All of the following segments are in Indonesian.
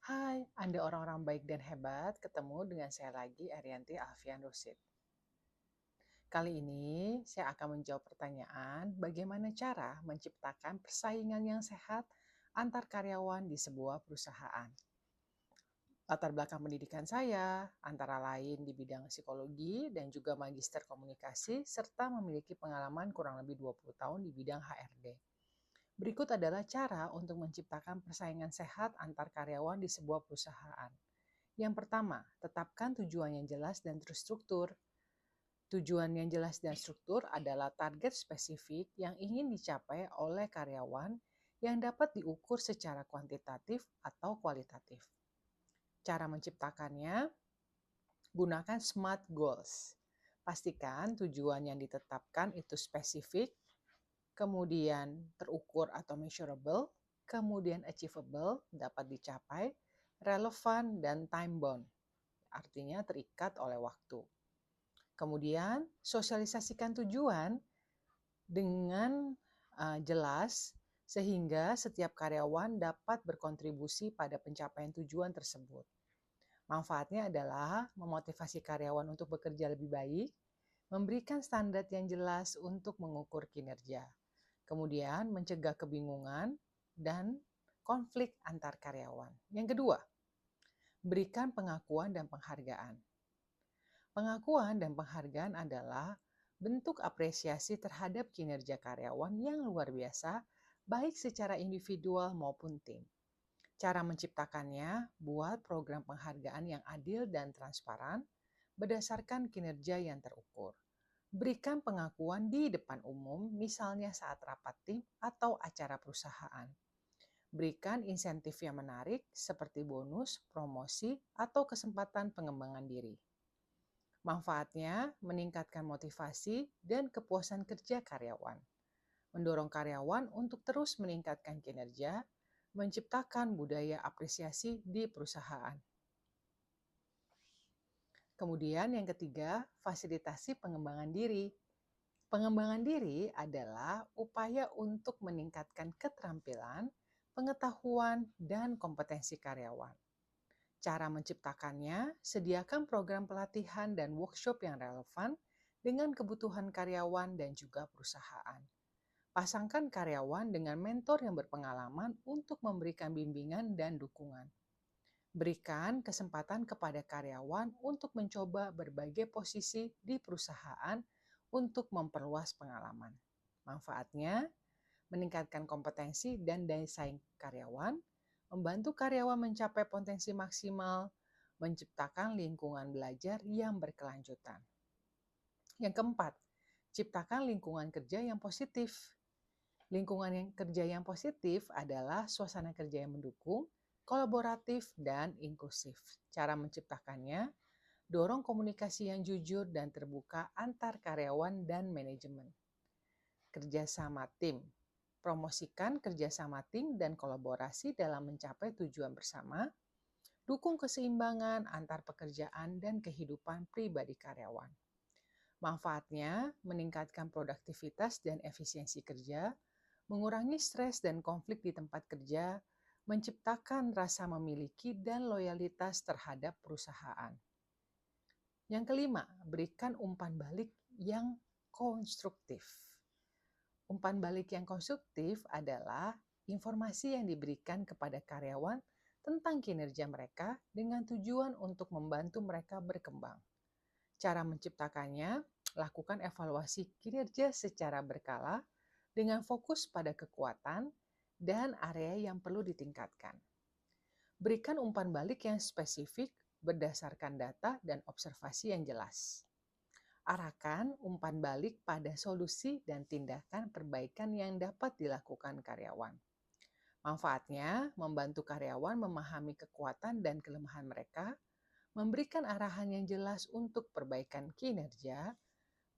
Hai, Anda orang-orang baik dan hebat. Ketemu dengan saya lagi, Arianti Alfian Rusid. Kali ini saya akan menjawab pertanyaan bagaimana cara menciptakan persaingan yang sehat antar karyawan di sebuah perusahaan. Latar belakang pendidikan saya antara lain di bidang psikologi dan juga magister komunikasi serta memiliki pengalaman kurang lebih 20 tahun di bidang HRD. Berikut adalah cara untuk menciptakan persaingan sehat antar karyawan di sebuah perusahaan. Yang pertama, tetapkan tujuan yang jelas dan terstruktur. Tujuan yang jelas dan struktur adalah target spesifik yang ingin dicapai oleh karyawan yang dapat diukur secara kuantitatif atau kualitatif. Cara menciptakannya, gunakan SMART Goals. Pastikan tujuan yang ditetapkan itu spesifik, kemudian terukur atau measurable, kemudian achievable, dapat dicapai, relevan, dan time-bound, artinya terikat oleh waktu. Kemudian, sosialisasikan tujuan dengan jelas sehingga setiap karyawan dapat berkontribusi pada pencapaian tujuan tersebut. Manfaatnya adalah memotivasi karyawan untuk bekerja lebih baik, memberikan standar yang jelas untuk mengukur kinerja, kemudian mencegah kebingungan dan konflik antar karyawan. Yang kedua, berikan pengakuan dan penghargaan. Pengakuan dan penghargaan adalah bentuk apresiasi terhadap kinerja karyawan yang luar biasa, baik secara individual maupun tim. Cara menciptakannya, buat program penghargaan yang adil dan transparan berdasarkan kinerja yang terukur. Berikan pengakuan di depan umum, misalnya saat rapat tim atau acara perusahaan. Berikan insentif yang menarik seperti bonus, promosi, atau kesempatan pengembangan diri. Manfaatnya meningkatkan motivasi dan kepuasan kerja karyawan, mendorong karyawan untuk terus meningkatkan kinerja, menciptakan budaya apresiasi di perusahaan. Kemudian yang ketiga, fasilitasi pengembangan diri. Pengembangan diri adalah upaya untuk meningkatkan keterampilan, pengetahuan, dan kompetensi karyawan. Cara menciptakannya, sediakan program pelatihan dan workshop yang relevan dengan kebutuhan karyawan dan juga perusahaan. Pasangkan karyawan dengan mentor yang berpengalaman untuk memberikan bimbingan dan dukungan. Berikan kesempatan kepada karyawan untuk mencoba berbagai posisi di perusahaan untuk memperluas pengalaman. Manfaatnya, meningkatkan kompetensi dan daya saing karyawan, membantu karyawan mencapai potensi maksimal, menciptakan lingkungan belajar yang berkelanjutan. Yang keempat, ciptakan lingkungan kerja yang positif. Lingkungan kerja yang positif adalah suasana kerja yang mendukung, kolaboratif, dan inklusif. Cara menciptakannya, dorong komunikasi yang jujur dan terbuka antar karyawan dan manajemen. Kerjasama tim. Promosikan kerjasama tim dan kolaborasi dalam mencapai tujuan bersama, dukung keseimbangan antar pekerjaan dan kehidupan pribadi karyawan. Manfaatnya meningkatkan produktivitas dan efisiensi kerja, mengurangi stres dan konflik di tempat kerja, menciptakan rasa memiliki dan loyalitas terhadap perusahaan. Yang kelima, berikan umpan balik yang konstruktif. Umpan balik yang konstruktif adalah informasi yang diberikan kepada karyawan tentang kinerja mereka dengan tujuan untuk membantu mereka berkembang. Cara menciptakannya, lakukan evaluasi kinerja secara berkala dengan fokus pada kekuatan dan area yang perlu ditingkatkan. Berikan umpan balik yang spesifik berdasarkan data dan observasi yang jelas. Arahkan umpan balik pada solusi dan tindakan perbaikan yang dapat dilakukan karyawan. Manfaatnya membantu karyawan memahami kekuatan dan kelemahan mereka, memberikan arahan yang jelas untuk perbaikan kinerja,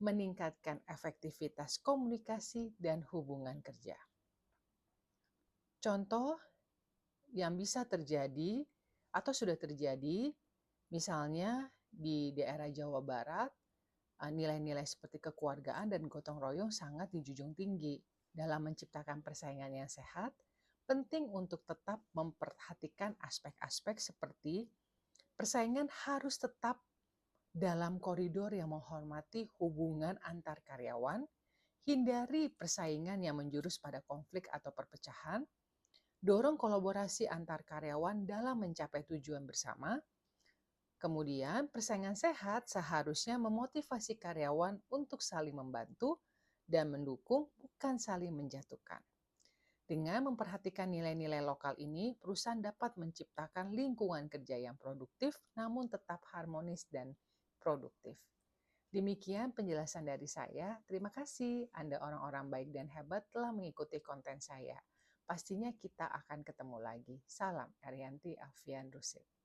meningkatkan efektivitas komunikasi dan hubungan kerja. Contoh yang bisa terjadi atau sudah terjadi, misalnya di daerah Jawa Barat, nilai-nilai seperti kekeluargaan dan gotong royong sangat dijunjung tinggi. Dalam menciptakan persaingan yang sehat, penting untuk tetap memperhatikan memperhatikan aspek-aspek seperti persaingan harus tetap dalam koridor yang menghormati hubungan antar karyawan, hindari persaingan yang menjurus pada konflik atau perpecahan, dorong kolaborasi antar karyawan dalam mencapai tujuan bersama. Kemudian, persaingan sehat seharusnya memotivasi karyawan untuk saling membantu dan mendukung, bukan saling menjatuhkan. Dengan memperhatikan nilai-nilai lokal ini, perusahaan dapat menciptakan lingkungan kerja yang produktif namun tetap harmonis dan produktif. Demikian penjelasan dari saya. Terima kasih Anda orang-orang baik dan hebat telah mengikuti konten saya. Pastinya kita akan ketemu lagi. Salam Arianti Alfian Rusid.